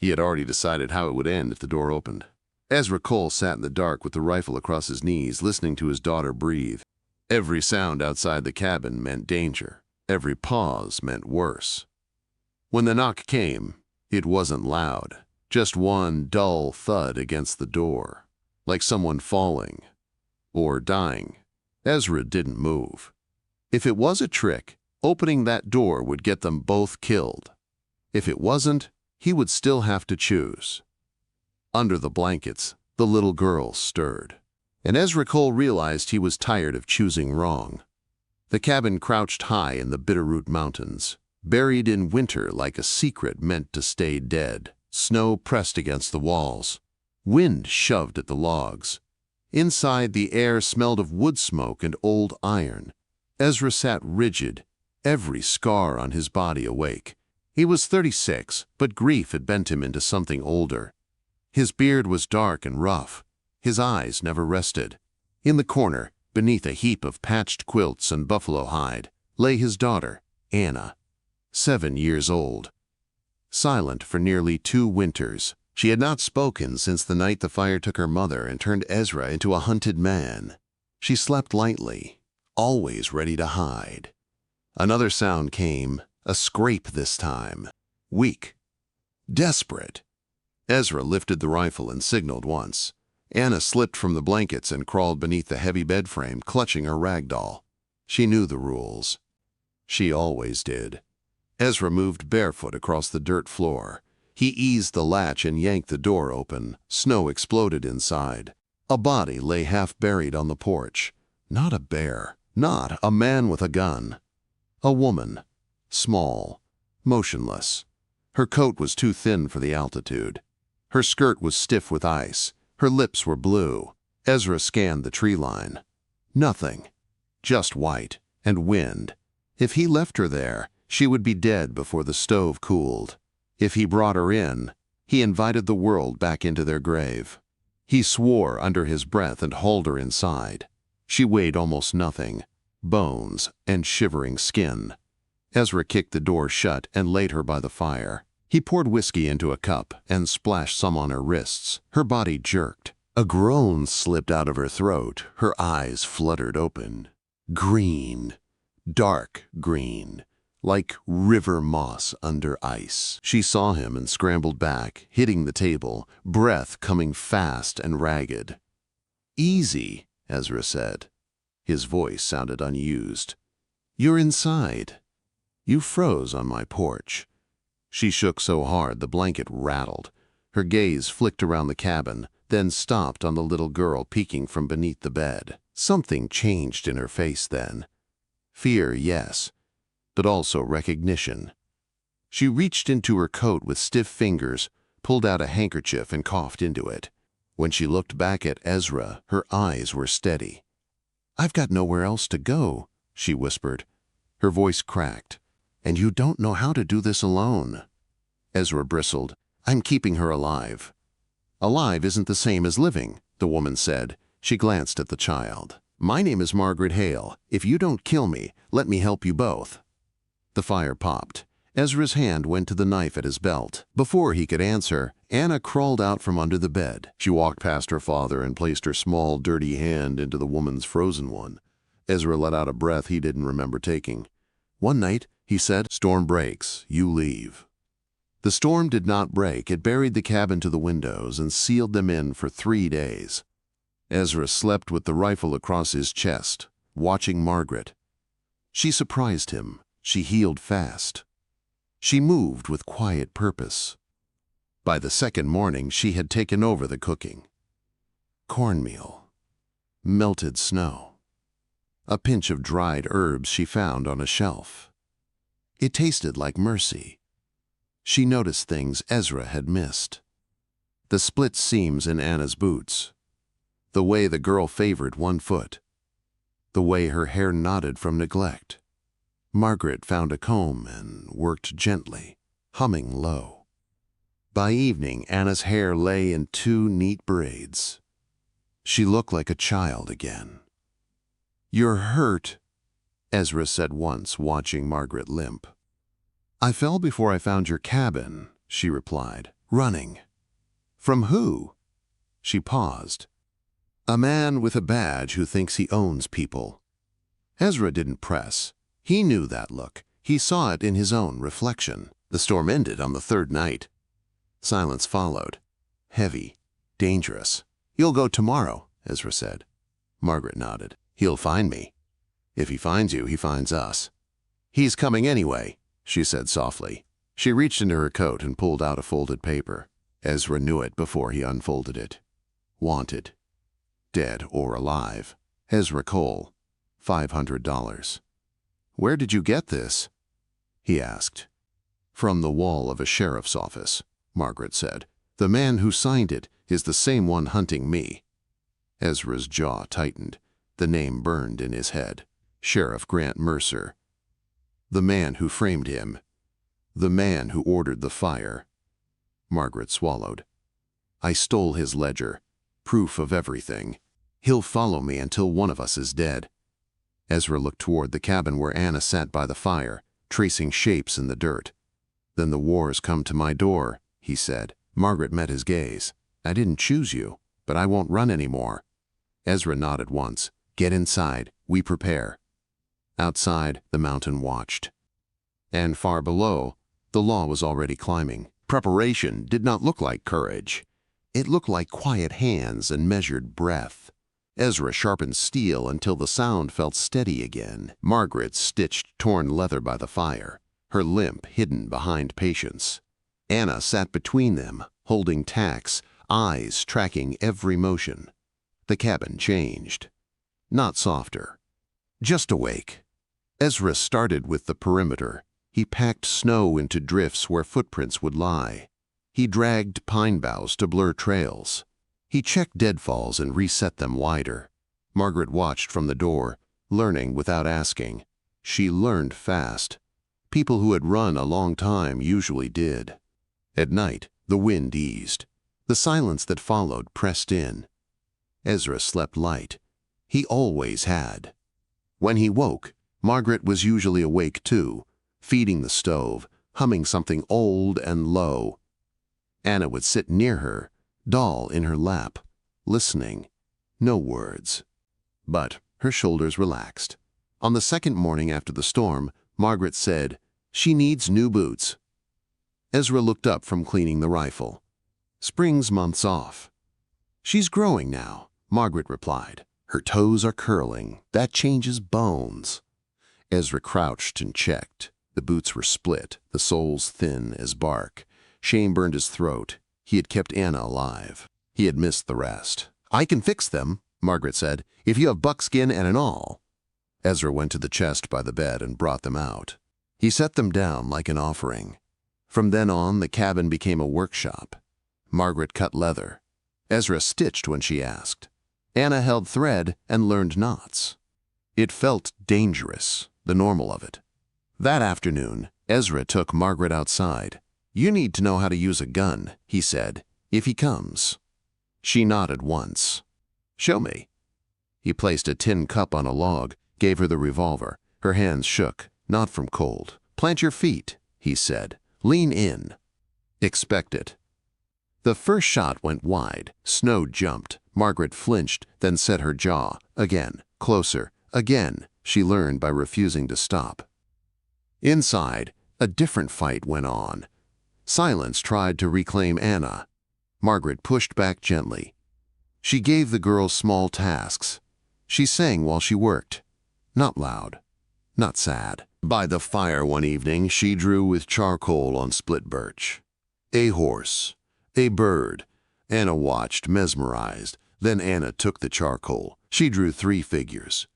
He had already decided how it would end if the door opened. Ezra Cole sat in the dark with the rifle across his knees, listening to his daughter breathe. Every sound outside the cabin meant danger. Every pause meant worse. When the knock came, it wasn't loud. Just one dull thud against the door, like someone falling or dying. Ezra didn't move. If it was a trick, opening that door would get them both killed. If it wasn't, he would still have to choose. Under the blankets, the little girl stirred, and Ezra Cole realized he was tired of choosing wrong. The cabin crouched high in the Bitterroot Mountains, buried in winter like a secret meant to stay dead. Snow pressed against the walls. Wind shoved at the logs. Inside, the air smelled of wood smoke and old iron. Ezra sat rigid, every scar on his body awake. He was 36, but grief had bent him into something older. His beard was dark and rough. His eyes never rested. In the corner, beneath a heap of patched quilts and buffalo hide, lay his daughter, Anna, 7 years old. Silent for nearly 2 winters, she had not spoken since the night the fire took her mother and turned Ezra into a hunted man. She slept lightly, always ready to hide. Another sound came, a scrape this time. Weak. Desperate. Ezra lifted the rifle and signaled once. Anna slipped from the blankets and crawled beneath the heavy bed frame, clutching her rag doll. She knew the rules. She always did. Ezra moved barefoot across the dirt floor. He eased the latch and yanked the door open. Snow exploded inside. A body lay half buried on the porch. Not a bear. Not a man with a gun. A woman. Small. Motionless. Her coat was too thin for the altitude. Her skirt was stiff with ice. Her lips were blue. Ezra scanned the tree line. Nothing. Just white and wind. If he left her there, she would be dead before the stove cooled. If he brought her in, he invited the world back into their grave. He swore under his breath and hauled her inside. She weighed almost nothing. Bones and shivering skin. Ezra kicked the door shut and laid her by the fire. He poured whiskey into a cup and splashed some on her wrists. Her body jerked. A groan slipped out of her throat. Her eyes fluttered open. Green. Dark green. Like river moss under ice. She saw him and scrambled back, hitting the table, breath coming fast and ragged. "Easy," Ezra said. His voice sounded unused. "You're inside. You froze on my porch." She shook so hard the blanket rattled. Her gaze flicked around the cabin, then stopped on the little girl peeking from beneath the bed. Something changed in her face then. Fear, yes, but also recognition. She reached into her coat with stiff fingers, pulled out a handkerchief and coughed into it. When she looked back at Ezra, her eyes were steady. "I've got nowhere else to go," she whispered. Her voice cracked. "And you don't know how to do this alone." Ezra bristled. "I'm keeping her alive." "Alive isn't the same as living," the woman said. She glanced at the child. "My name is Margaret Hale. If you don't kill me, let me help you both." The fire popped. Ezra's hand went to the knife at his belt. Before he could answer, Anna crawled out from under the bed. She walked past her father and placed her small, dirty hand into the woman's frozen one. Ezra let out a breath he didn't remember taking. "One night," he said, "storm breaks, you leave." The storm did not break. It buried the cabin to the windows and sealed them in for 3 days. Ezra slept with the rifle across his chest, watching Margaret. She surprised him. She healed fast. She moved with quiet purpose. By the second morning, she had taken over the cooking. Cornmeal. Melted snow. A pinch of dried herbs she found on a shelf. It tasted like mercy. She noticed things Ezra had missed. The split seams in Anna's boots. The way the girl favored one foot. The way her hair knotted from neglect. Margaret found a comb and worked gently, humming low. By evening, Anna's hair lay in 2 neat braids. She looked like a child again. "You're hurt," Ezra said once, watching Margaret limp. "I fell before I found your cabin," she replied, Running. From who? She paused. A man with a badge who thinks he owns people. Ezra didn't press. He knew that look. He saw it in his own reflection. The storm ended on the third night. Silence followed. Heavy. Dangerous. "You'll go tomorrow," Ezra said. Margaret nodded. "He'll find me. If he finds you, he finds us." "He's coming anyway," she said softly. She reached into her coat and pulled out a folded paper. Ezra knew it before he unfolded it. Wanted. Dead or alive. Ezra Cole. $500. "Where did you get this?" he asked. "From the wall of a sheriff's office," Margaret said. "The man who signed it is the same one hunting me." Ezra's jaw tightened. The name burned in his head. Sheriff Grant Mercer. The man who framed him. The man who ordered the fire. Margaret swallowed. "I stole his ledger. Proof of everything. He'll follow me until one of us is dead." Ezra looked toward the cabin where Anna sat by the fire, tracing shapes in the dirt. "Then the war's come to my door," he said. Margaret met his gaze. "I didn't choose you, but I won't run anymore." Ezra nodded once. "Get inside. We prepare." Outside, the mountain watched. And far below, the law was already climbing. Preparation did not look like courage. It looked like quiet hands and measured breath. Ezra sharpened steel until the sound felt steady again. Margaret stitched torn leather by the fire, her limp hidden behind patience. Anna sat between them, holding tacks, eyes tracking every motion. The cabin changed. Not softer. Just awake. Ezra started with the perimeter. He packed snow into drifts where footprints would lie. He dragged pine boughs to blur trails. He checked deadfalls and reset them wider. Margaret watched from the door, learning without asking. She learned fast. People who had run a long time usually did. At night, the wind eased. The silence that followed pressed in. Ezra slept light. He always had. When he woke, Margaret was usually awake too, feeding the stove, humming something old and low. Anna would sit near her, doll in her lap, listening. No words. But her shoulders relaxed. On the second morning after the storm, Margaret said, "She needs new boots." Ezra looked up from cleaning the rifle. "Spring's months off." "She's growing now," Margaret replied. "Her toes are curling. That changes bones." Ezra crouched and checked. The boots were split, the soles thin as bark. Shame burned his throat. He had kept Anna alive. He had missed the rest. "I can fix them," Margaret said, "if you have buckskin and an awl." Ezra went to the chest by the bed and brought them out. He set them down like an offering. From then on, the cabin became a workshop. Margaret cut leather. Ezra stitched when she asked. Anna held thread and learned knots. It felt dangerous, the normal of it. That afternoon, Ezra took Margaret outside. "You need to know how to use a gun," he said, "if he comes." She nodded once. "Show me." He placed a tin cup on a log, gave her the revolver. Her hands shook, not from cold. "Plant your feet," he said. "Lean in. Expect it." The first shot went wide. Snow jumped. Margaret flinched, then set her jaw. Again, closer, again. She learned by refusing to stop. Inside, a different fight went on. Silence tried to reclaim Anna. Margaret pushed back gently. She gave the girl small tasks. She sang while she worked. Not loud, not sad. By the fire one evening, she drew with charcoal on split birch. A horse, a bird. Anna watched, mesmerized. Then Anna took the charcoal. She drew 3 figures.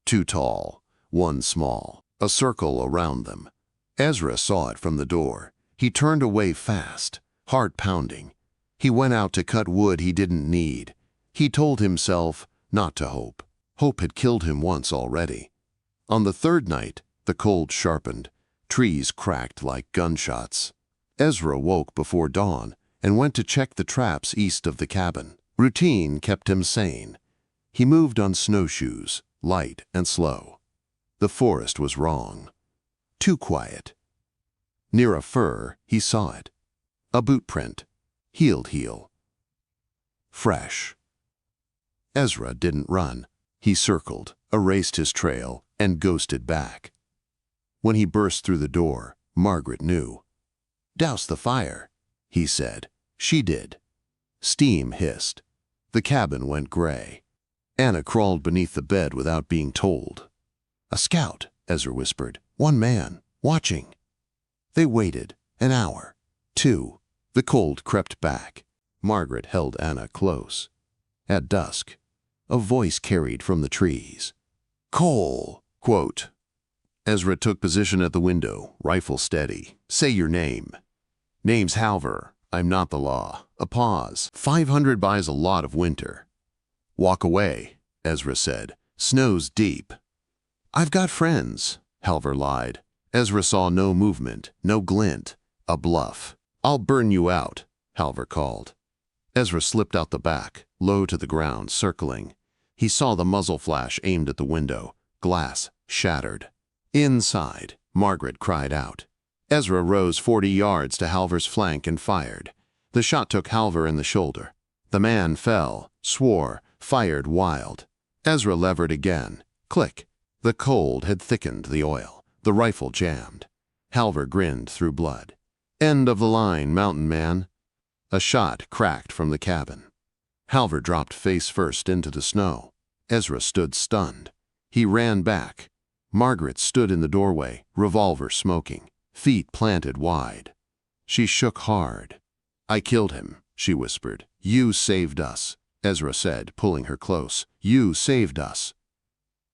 2 tall, 1 small, a circle around them. Ezra saw it from the door. He turned away fast, heart pounding. He went out to cut wood he didn't need. He told himself not to hope. Hope had killed him once already. On the third night, the cold sharpened. Trees cracked like gunshots. Ezra woke before dawn and went to check the traps east of the cabin. Routine kept him sane. He moved on snowshoes, light and slow. The forest was wrong. Too quiet. Near a fir, he saw it. A boot print. Healed heel. Fresh. Ezra didn't run. He circled, erased his trail, and ghosted back. When he burst through the door, Margaret knew. "Douse the fire," he said. She did. Steam hissed. The cabin went gray. Anna crawled beneath the bed without being told. "A scout," Ezra whispered. "One man, watching." They waited. An hour. 2. The cold crept back. Margaret held Anna close. At dusk, a voice carried from the trees. "Cole!" Quote. Ezra took position at the window, rifle steady. "Say your name." "Name's Halver. I'm not the law." A pause. 500 buys a lot of winter. "Walk away," Ezra said. "Snow's deep." "I've got friends," Halver lied. Ezra saw no movement, no glint. A bluff. "I'll burn you out," Halver called. Ezra slipped out the back, low to the ground, circling. He saw the muzzle flash aimed at the window. Glass shattered. Inside, Margaret cried out. Ezra rose 40 yards to Halver's flank and fired. The shot took Halver in the shoulder. The man fell, swore, fired wild. Ezra levered again. Click. The cold had thickened the oil. The rifle jammed. Halver grinned through blood. "End of the line, mountain man." A shot cracked from the cabin. Halver dropped face first into the snow. Ezra stood stunned. He ran back. Margaret stood in the doorway, revolver smoking, feet planted wide. She shook hard. "I killed him," she whispered. "You saved us," Ezra said, pulling her close. "You saved us."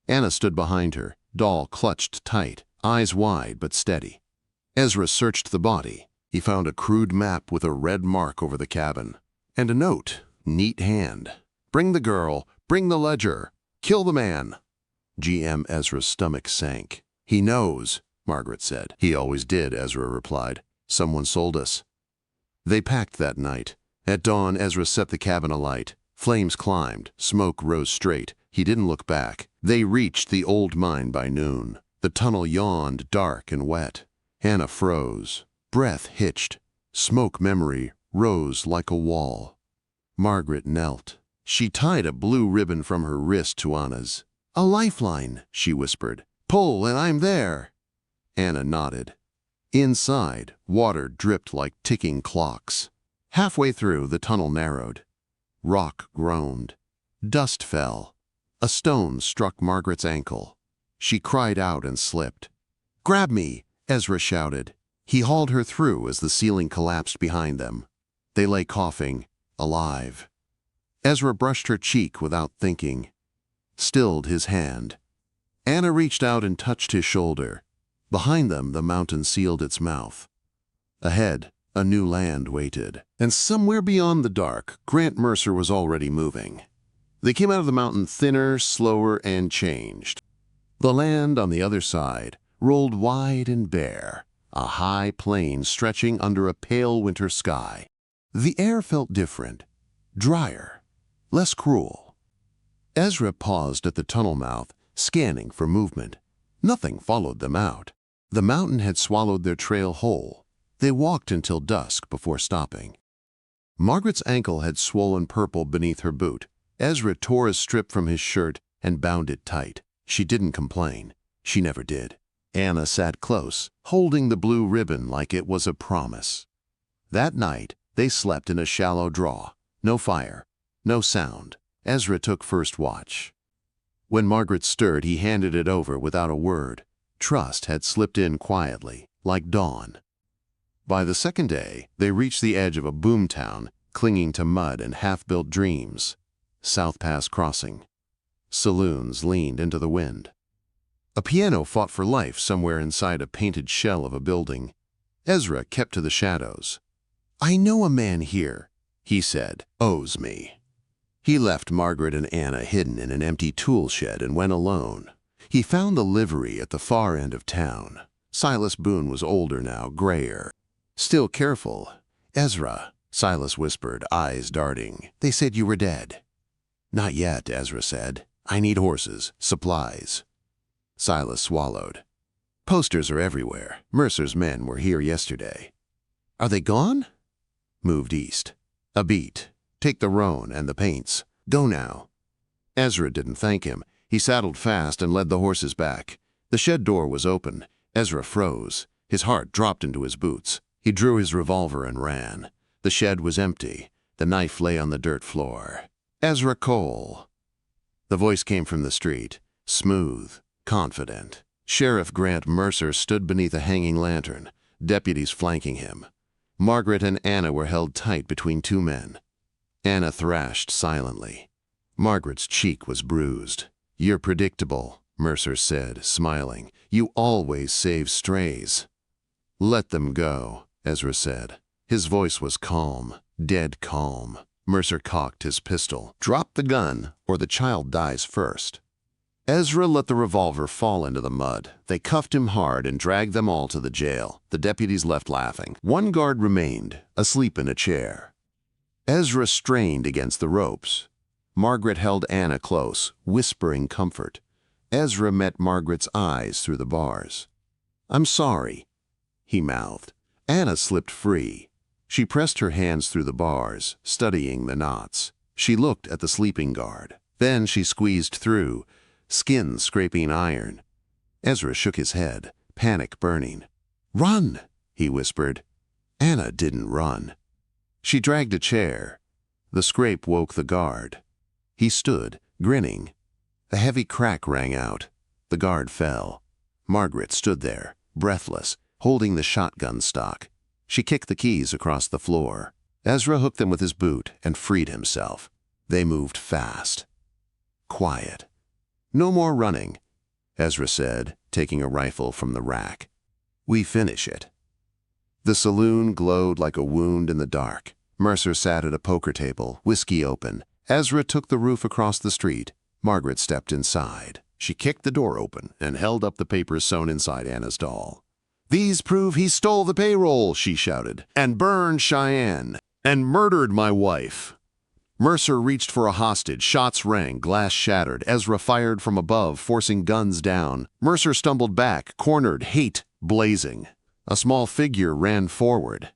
Anna stood behind her, doll clutched tight, eyes wide but steady. Ezra searched the body. He found a crude map with a red mark over the cabin. And a note, neat hand. "Bring the girl, bring the ledger, kill the man." GM Ezra's stomach sank. "He knows," Margaret said. "He always did," Ezra replied. "Someone sold us." They packed that night. At dawn, Ezra set the cabin alight. Flames climbed, smoke rose straight. He didn't look back. They reached the old mine by noon. The tunnel yawned, dark and wet. Anna froze. Breath hitched. Smoke memory rose like a wall. Margaret knelt. She tied a blue ribbon from her wrist to Anna's. "A lifeline," she whispered. "Pull and I'm there." Anna nodded. Inside, water dripped like ticking clocks. Halfway through, the tunnel narrowed. Rock groaned. Dust fell. A stone struck Margaret's ankle. She cried out and slipped. "Grab me!" Ezra shouted. He hauled her through as the ceiling collapsed behind them. They lay coughing, alive. Ezra brushed her cheek without thinking. Stilled his hand. Anna reached out and touched his shoulder. Behind them, the mountain sealed its mouth. Ahead, a new land waited. And somewhere beyond the dark, Grant Mercer was already moving. They came out of the mountain thinner, slower, and changed. The land on the other side rolled wide and bare, a high plain stretching under a pale winter sky. The air felt different, drier, less cruel. Ezra paused at the tunnel mouth, scanning for movement. Nothing followed them out. The mountain had swallowed their trail whole. They walked until dusk before stopping. Margaret's ankle had swollen purple beneath her boot. Ezra tore a strip from his shirt and bound it tight. She didn't complain. She never did. Anna sat close, holding the blue ribbon like it was a promise. That night, they slept in a shallow draw. No fire, no sound. Ezra took first watch. When Margaret stirred, he handed it over without a word. Trust had slipped in quietly, like dawn. By the second day, they reached the edge of a boomtown, clinging to mud and half-built dreams. South Pass Crossing. Saloons leaned into the wind. A piano fought for life somewhere inside a painted shell of a building. Ezra kept to the shadows. "I know a man here," he said, "owes me." He left Margaret and Anna hidden in an empty tool shed and went alone. He found the livery at the far end of town. Silas Boone was older now, grayer. "Still careful." "Ezra," Silas whispered, eyes darting. "They said you were dead." "Not yet," Ezra said. "I need horses, supplies." Silas swallowed. "Posters are everywhere. Mercer's men were here yesterday." "Are they gone?" "Moved east." A beat. Take the roan and the paints. Go now. Ezra didn't thank him. He saddled fast and led the horses back. The shed door was open. Ezra froze. His heart dropped into his boots. He drew his revolver and ran. The shed was empty. The knife lay on the dirt floor. Ezra Cole. The voice came from the street, smooth, confident. Sheriff Grant Mercer stood beneath a hanging lantern, deputies flanking him. Margaret and Anna were held tight between two men. Anna thrashed silently. Margaret's cheek was bruised. "You're predictable," Mercer said, smiling. "You always save strays." "Let them go," Ezra said. His voice was calm, dead calm. Mercer cocked his pistol. "Drop the gun, or the child dies first." Ezra let the revolver fall into the mud. They cuffed him hard and dragged them all to the jail. The deputies left laughing. One guard remained, asleep in a chair. Ezra strained against the ropes. Margaret held Anna close, whispering comfort. Ezra met Margaret's eyes through the bars. "I'm sorry," he mouthed. Anna slipped free. She pressed her hands through the bars, studying the knots. She looked at the sleeping guard. Then she squeezed through, skin scraping iron. Ezra shook his head, panic burning. "Run," he whispered. Anna didn't run. She dragged a chair. The scrape woke the guard. He stood, grinning. A heavy crack rang out. The guard fell. Margaret stood there, breathless, holding the shotgun stock. She kicked the keys across the floor. Ezra hooked them with his boot and freed himself. They moved fast. Quiet. "No more running," Ezra said, taking a rifle from the rack. "We finish it." The saloon glowed like a wound in the dark. Mercer sat at a poker table, whiskey open. Ezra took the roof across the street. Margaret stepped inside. She kicked the door open and held up the papers sewn inside Anna's doll. "These prove he stole the payroll," she shouted, "and burned Cheyenne, and murdered my wife." Mercer reached for a hostage. Shots rang, glass shattered. Ezra fired from above, forcing guns down. Mercer stumbled back, cornered, hate blazing. A small figure ran forward.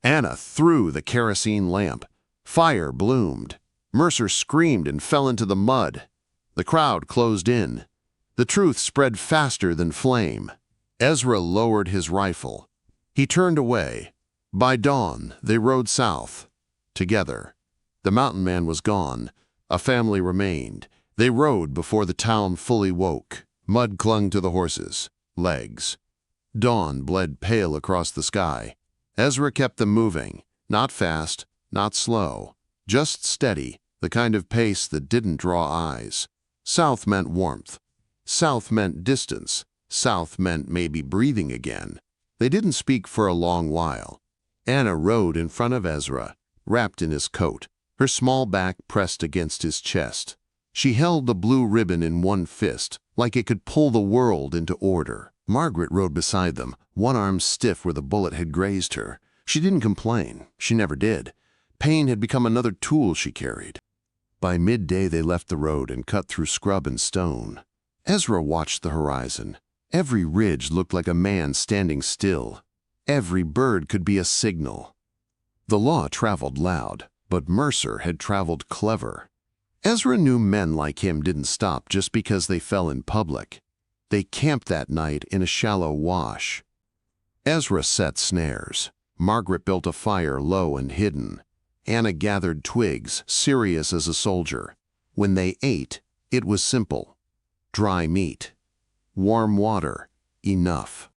Anna threw the kerosene lamp. Fire bloomed. Mercer screamed and fell into the mud. The crowd closed in. The truth spread faster than flame. Ezra lowered his rifle. He turned away. By dawn, they rode south, together. The mountain man was gone. A family remained. They rode before the town fully woke. Mud clung to the horses' legs. Dawn bled pale across the sky. Ezra kept them moving, not fast, not slow, just steady, the kind of pace that didn't draw eyes. South meant warmth. South meant distance. South meant maybe breathing again. They didn't speak for a long while. Anna rode in front of Ezra, wrapped in his coat, her small back pressed against his chest. She held the blue ribbon in one fist, like it could pull the world into order. Margaret rode beside them, one arm stiff where the bullet had grazed her. She didn't complain. She never did. Pain had become another tool she carried. By midday they left the road and cut through scrub and stone. Ezra watched the horizon. Every ridge looked like a man standing still. Every bird could be a signal. The law traveled loud, but Mercer had traveled clever. Ezra knew men like him didn't stop just because they fell in public. They camped that night in a shallow wash. Ezra set snares. Margaret built a fire low and hidden. Anna gathered twigs, serious as a soldier. When they ate, it was simple. Dry meat. Warm water. Enough.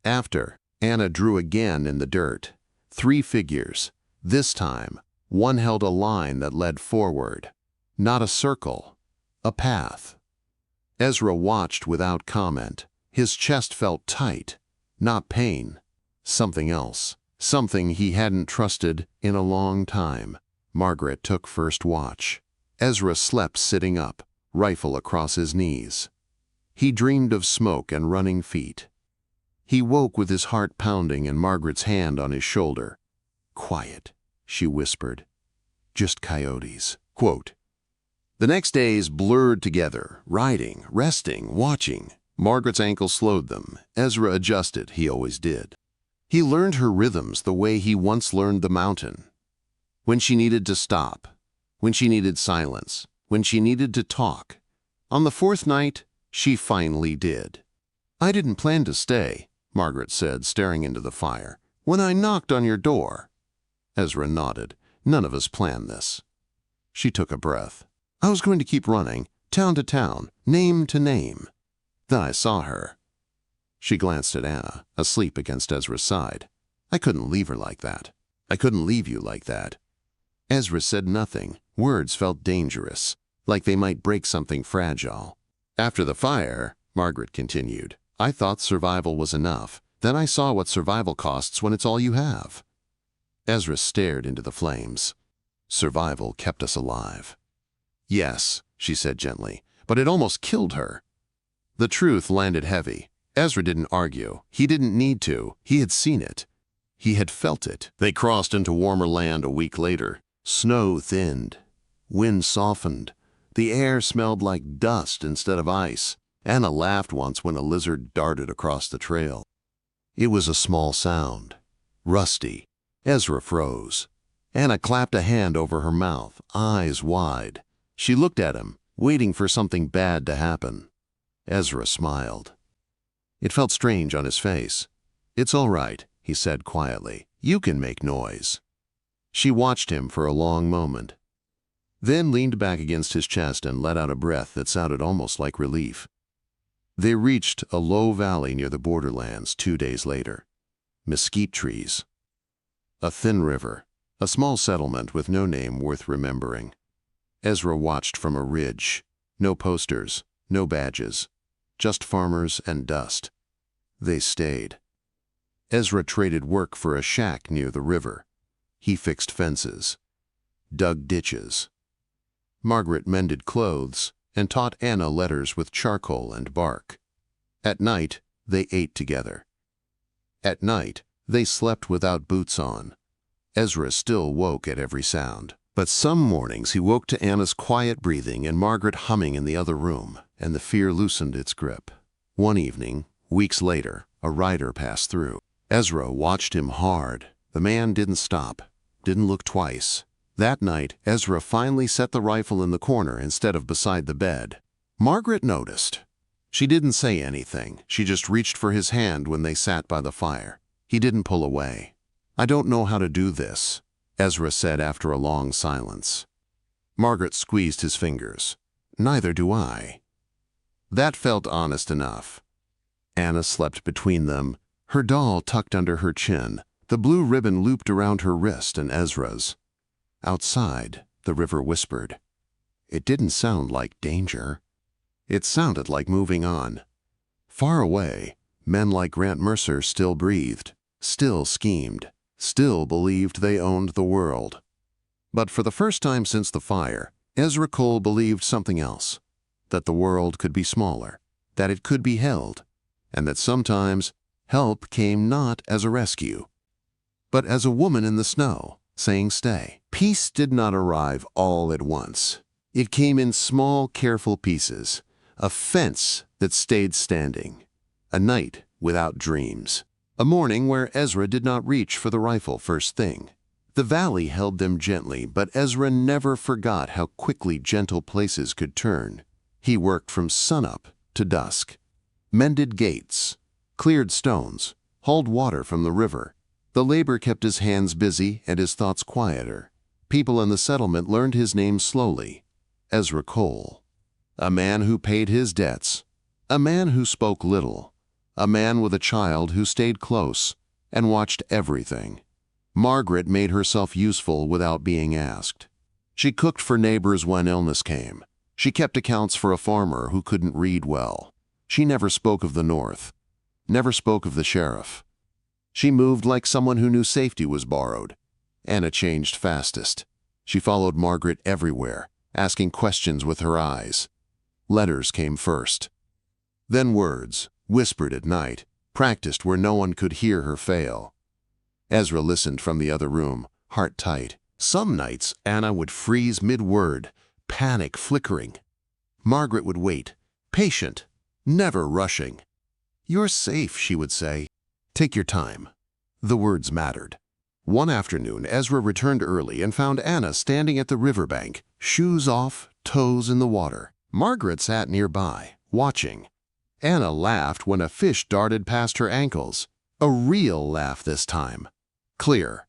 After, Anna drew again in the dirt. 3 figures. This time, one held a line that led forward. Not a circle. A path. Ezra watched without comment. His chest felt tight. Not pain. Something else. Something he hadn't trusted in a long time. Margaret took first watch. Ezra slept sitting up, rifle across his knees. He dreamed of smoke and running feet. He woke with his heart pounding and Margaret's hand on his shoulder. "Quiet," she whispered. "Just coyotes." Quote. The next days blurred together, riding, resting, watching. Margaret's ankle slowed them. Ezra adjusted, he always did. He learned her rhythms the way he once learned the mountain. when she needed to stop, when she needed silence, when she needed to talk. On the fourth night, she finally did. "I didn't plan to stay," Margaret said, staring into the fire, "when I knocked on your door." Ezra nodded. "None of us planned this." She took a breath. "I was going to keep running, town to town, name to name. Then I saw her." She glanced at Anna, asleep against Ezra's side. "I couldn't leave her like that. I couldn't leave you like that." Ezra said nothing. Words felt dangerous, like they might break something fragile. "After the fire," Margaret continued, "I thought survival was enough. Then I saw what survival costs when it's all you have." Ezra stared into the flames. "Survival kept us alive." "Yes," she said gently, "but it almost killed her." The truth landed heavy. Ezra didn't argue. He didn't need to. He had seen it. He had felt it. They crossed into warmer land a week later. Snow thinned. Wind softened. The air smelled like dust instead of ice. Anna laughed once when a lizard darted across the trail. It was a small sound. Rusty. Ezra froze. Anna clapped a hand over her mouth, eyes wide. She looked at him, waiting for something bad to happen. Ezra smiled. It felt strange on his face. "It's all right," he said quietly. "You can make noise." She watched him for a long moment, then leaned back against his chest and let out a breath that sounded almost like relief. They reached a low valley near the borderlands 2 days later. Mesquite trees. A thin river. A small settlement with no name worth remembering. Ezra watched from a ridge. No posters, no badges. Just farmers and dust. They stayed. Ezra traded work for a shack near the river. He fixed fences, dug ditches. Margaret mended clothes and taught Anna letters with charcoal and bark. At night, they ate together. At night, they slept without boots on. Ezra still woke at every sound. But some mornings he woke to Anna's quiet breathing and Margaret humming in the other room, and the fear loosened its grip. One evening, weeks later, a rider passed through. Ezra watched him hard. The man didn't stop, didn't look twice. That night, Ezra finally set the rifle in the corner instead of beside the bed. Margaret noticed. She didn't say anything. She just reached for his hand when they sat by the fire. He didn't pull away. "I don't know how to do this," Ezra said after a long silence. Margaret squeezed his fingers. "Neither do I." That felt honest enough. Anna slept between them, her doll tucked under her chin, the blue ribbon looped around her wrist and Ezra's. Outside, the river whispered. It didn't sound like danger. It sounded like moving on. Far away, men like Grant Mercer still breathed, still schemed, still believed they owned the world. But for the first time since the fire, Ezra Cole believed something else. That the world could be smaller, that it could be held, and that sometimes help came not as a rescue, but as a woman in the snow, saying stay. Peace did not arrive all at once. It came in small, careful pieces. A fence that stayed standing. A night without dreams. A morning where Ezra did not reach for the rifle first thing. The valley held them gently, but Ezra never forgot how quickly gentle places could turn. He worked from sunup to dusk. Mended gates, cleared stones, hauled water from the river. The labor kept his hands busy and his thoughts quieter. People in the settlement learned his name slowly. Ezra Cole. A man who paid his debts. A man who spoke little. A man with a child who stayed close and watched everything. Margaret made herself useful without being asked. She cooked for neighbors when illness came. She kept accounts for a farmer who couldn't read well. She never spoke of the North. Never spoke of the sheriff. She moved like someone who knew safety was borrowed. Anna changed fastest. She followed Margaret everywhere, asking questions with her eyes. Letters came first. Then words, whispered at night, practiced where no one could hear her fail. Ezra listened from the other room, heart tight. Some nights Anna would freeze mid-word, panic flickering. Margaret would wait, patient, never rushing. "You're safe," she would say. "Take your time." The words mattered. One afternoon, Ezra returned early and found Anna standing at the riverbank, shoes off, toes in the water. Margaret sat nearby, watching. Anna laughed when a fish darted past her ankles. A real laugh this time. Clear.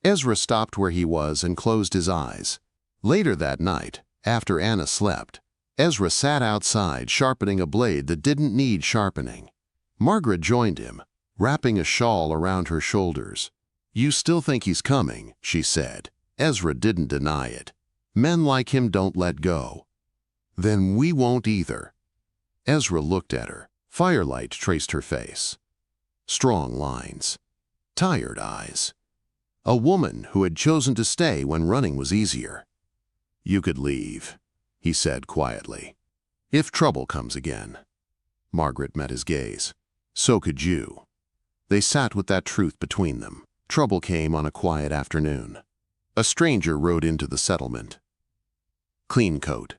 Ezra stopped where he was and closed his eyes. Later that night, after Anna slept, Ezra sat outside sharpening a blade that didn't need sharpening. Margaret joined him, wrapping a shawl around her shoulders. "You still think he's coming," she said. Ezra didn't deny it. "Men like him don't let go." "Then we won't either." Ezra looked at her. Firelight traced her face. Strong lines. Tired eyes. A woman who had chosen to stay when running was easier. "You could leave," he said quietly. "If trouble comes again." Margaret met his gaze. "So could you." They sat with that truth between them. Trouble came on a quiet afternoon. A stranger rode into the settlement. Clean coat.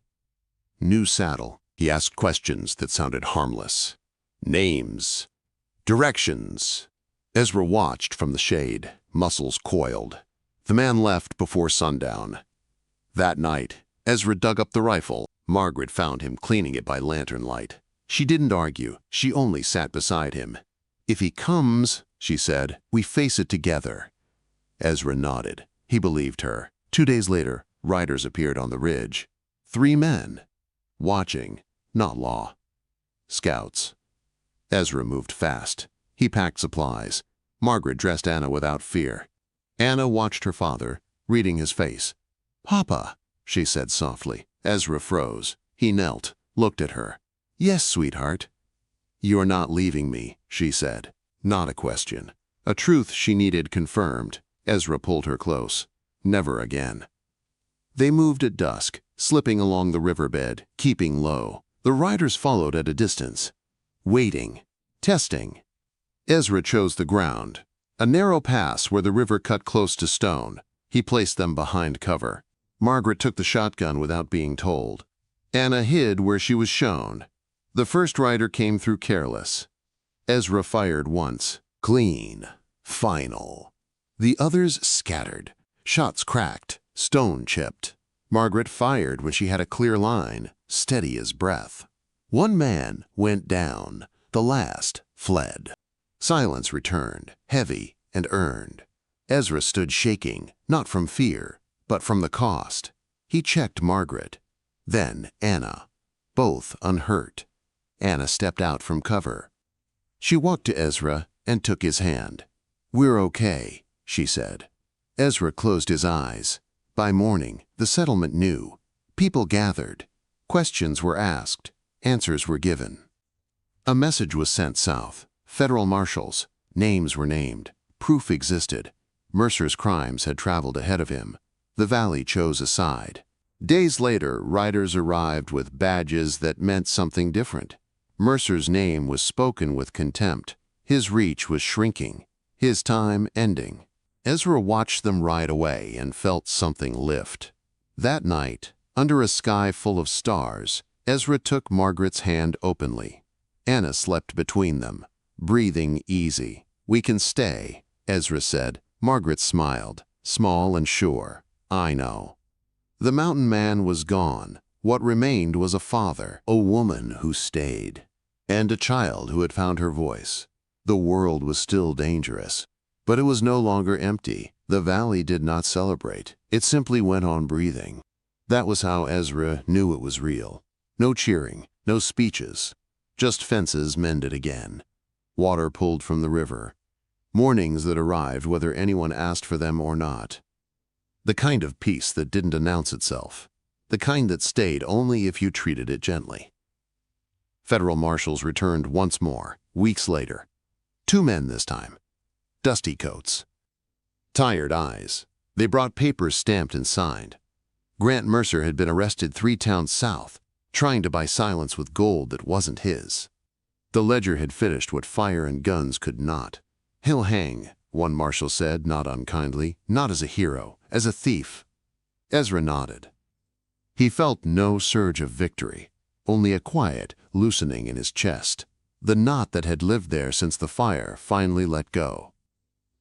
New saddle. He asked questions that sounded harmless. Names. Directions. Ezra watched from the shade, muscles coiled. The man left before sundown. That night, Ezra dug up the rifle. Margaret found him cleaning it by lantern light. She didn't argue. She only sat beside him. "If he comes," she said, "we face it together." Ezra nodded. He believed her. 2 days later, riders appeared on the ridge. 3 men. Watching, not law. Scouts. Ezra moved fast. He packed supplies. Margaret dressed Anna without fear. Anna watched her father, reading his face. "Papa," she said softly. Ezra froze. He knelt, looked at her. "Yes, sweetheart." "You're not leaving me," she said. Not a question. A truth she needed confirmed. Ezra pulled her close. Never again. They moved at dusk, slipping along the riverbed, keeping low. The riders followed at a distance. Waiting. Testing. Ezra chose the ground. A narrow pass where the river cut close to stone. He placed them behind cover. Margaret took the shotgun without being told. Anna hid where she was shown. The first rider came through careless. Ezra fired once. Clean. Final. The others scattered. Shots cracked. Stone chipped. Margaret fired when she had a clear line, steady as breath. One man went down. The last fled. Silence returned, heavy and earned. Ezra stood shaking, not from fear, but from the cost. He checked Margaret. Then Anna. Both unhurt. Anna stepped out from cover. She walked to Ezra and took his hand. "We're okay," she said. Ezra closed his eyes. By morning, the settlement knew. People gathered. Questions were asked. Answers were given. A message was sent south. Federal marshals. Names were named. Proof existed. Mercer's crimes had traveled ahead of him. The valley chose a side. Days later, riders arrived with badges that meant something different. Mercer's name was spoken with contempt. His reach was shrinking. His time ending. Ezra watched them ride away and felt something lift. That night, under a sky full of stars, Ezra took Margaret's hand openly. Anna slept between them, breathing easy. "We can stay," Ezra said. Margaret smiled, small and sure. "I know." The mountain man was gone. What remained was a father, a woman who stayed, and a child who had found her voice. The world was still dangerous, but it was no longer empty. The valley did not celebrate. It simply went on breathing. That was how Ezra knew it was real. No cheering, no speeches, just fences mended again. Water pulled from the river. Mornings that arrived whether anyone asked for them or not. The kind of peace that didn't announce itself. The kind that stayed only if you treated it gently. Federal marshals returned once more, weeks later. 2 men this time. Dusty coats. Tired eyes. They brought papers stamped and signed. Grant Mercer had been arrested 3 towns south, trying to buy silence with gold that wasn't his. The ledger had finished what fire and guns could not. "He'll hang," one marshal said, not unkindly, not as a hero, as a thief. Ezra nodded. He felt no surge of victory, only a quiet loosening in his chest. The knot that had lived there since the fire finally let go.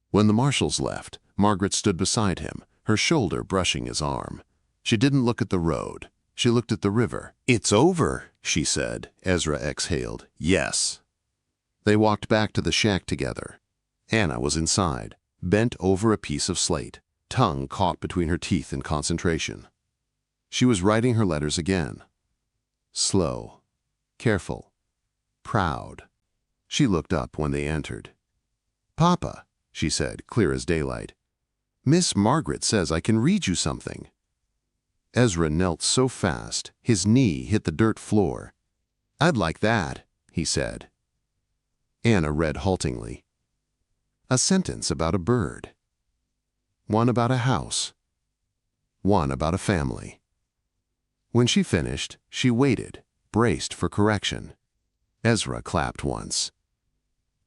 When the marshals left, Margaret stood beside him, her shoulder brushing his arm. She didn't look at the road. She looked at the river. "It's over," she said. Ezra exhaled. "Yes." They walked back to the shack together. Anna was inside, bent over a piece of slate, tongue caught between her teeth in concentration. She was writing her letters again. Slow, careful, proud. She looked up when they entered. "Papa," she said, clear as daylight, "Miss Margaret says I can read you something." Ezra knelt so fast, his knee hit the dirt floor. "I'd like that," he said. Anna read haltingly. A sentence about a bird. One about a house. One about a family. When she finished, she waited, braced for correction. Ezra clapped once.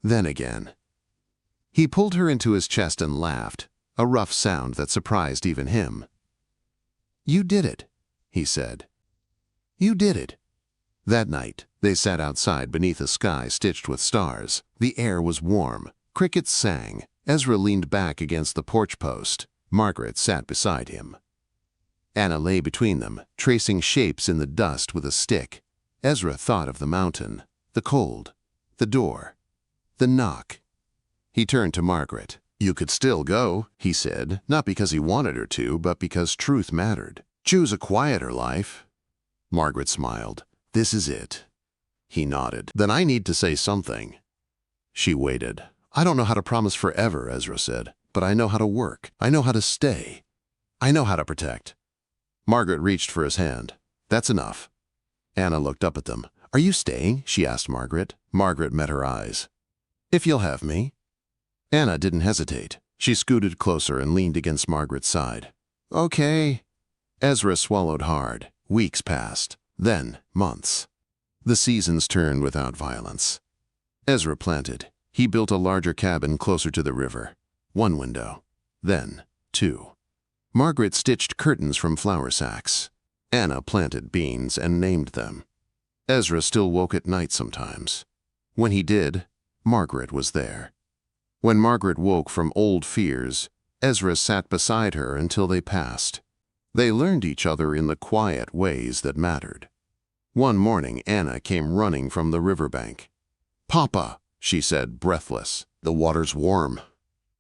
Then again. He pulled her into his chest and laughed, a rough sound that surprised even him. "You did it," he said. "You did it." That night, they sat outside beneath a sky stitched with stars. The air was warm. Crickets sang. Ezra leaned back against the porch post. Margaret sat beside him. Anna lay between them, tracing shapes in the dust with a stick. Ezra thought of the mountain, the cold, the door, the knock. He turned to Margaret. "You could still go," he said, not because he wanted her to, but because truth mattered. "Choose a quieter life." Margaret smiled. "This is it." He nodded. "Then I need to say something." She waited. "I don't know how to promise forever," Ezra said, "but I know how to work. I know how to stay. I know how to protect." Margaret reached for his hand. "That's enough." Anna looked up at them. "Are you staying?" she asked Margaret. Margaret met her eyes. "If you'll have me." Anna didn't hesitate. She scooted closer and leaned against Margaret's side. "Okay." Ezra swallowed hard. Weeks passed. Then months. The seasons turned without violence. Ezra planted. He built a larger cabin closer to the river. One window. Then two. Margaret stitched curtains from flour sacks. Anna planted beans and named them. Ezra still woke at night sometimes. When he did, Margaret was there. When Margaret woke from old fears, Ezra sat beside her until they passed. They learned each other in the quiet ways that mattered. One morning, Anna came running from the riverbank. "Papa," she said, breathless, "the water's warm."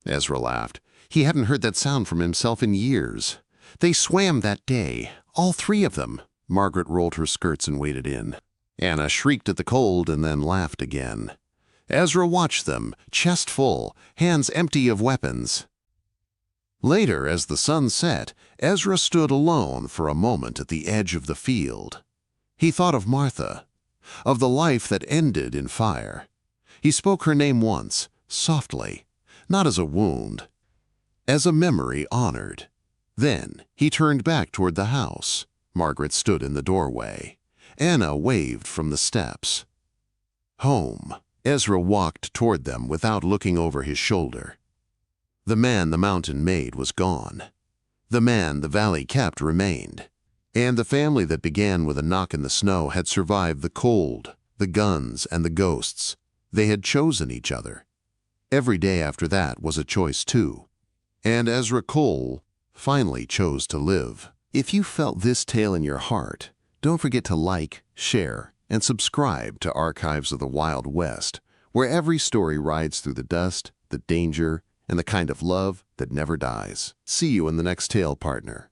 Ezra laughed. He hadn't heard that sound from himself in years. "They swam that day, all three of them." Margaret rolled her skirts and waded in. Anna shrieked at the cold and then laughed again. Ezra watched them, chest full, hands empty of weapons. Later, as the sun set, Ezra stood alone for a moment at the edge of the field. He thought of Martha, of the life that ended in fire. He spoke her name once, softly, not as a wound, as a memory honored. Then he turned back toward the house. Margaret stood in the doorway. Anna waved from the steps. Home. Ezra walked toward them without looking over his shoulder. The man the mountain made was gone. The man the valley kept remained. And the family that began with a knock in the snow had survived the cold, the guns, and the ghosts. They had chosen each other. Every day after that was a choice too. And Ezra Cole finally chose to live. If you felt this tale in your heart, don't forget to like, share, and subscribe to Archives of the Wild West, where every story rides through the dust, the danger, and the kind of love that never dies. See you in the next tale, partner.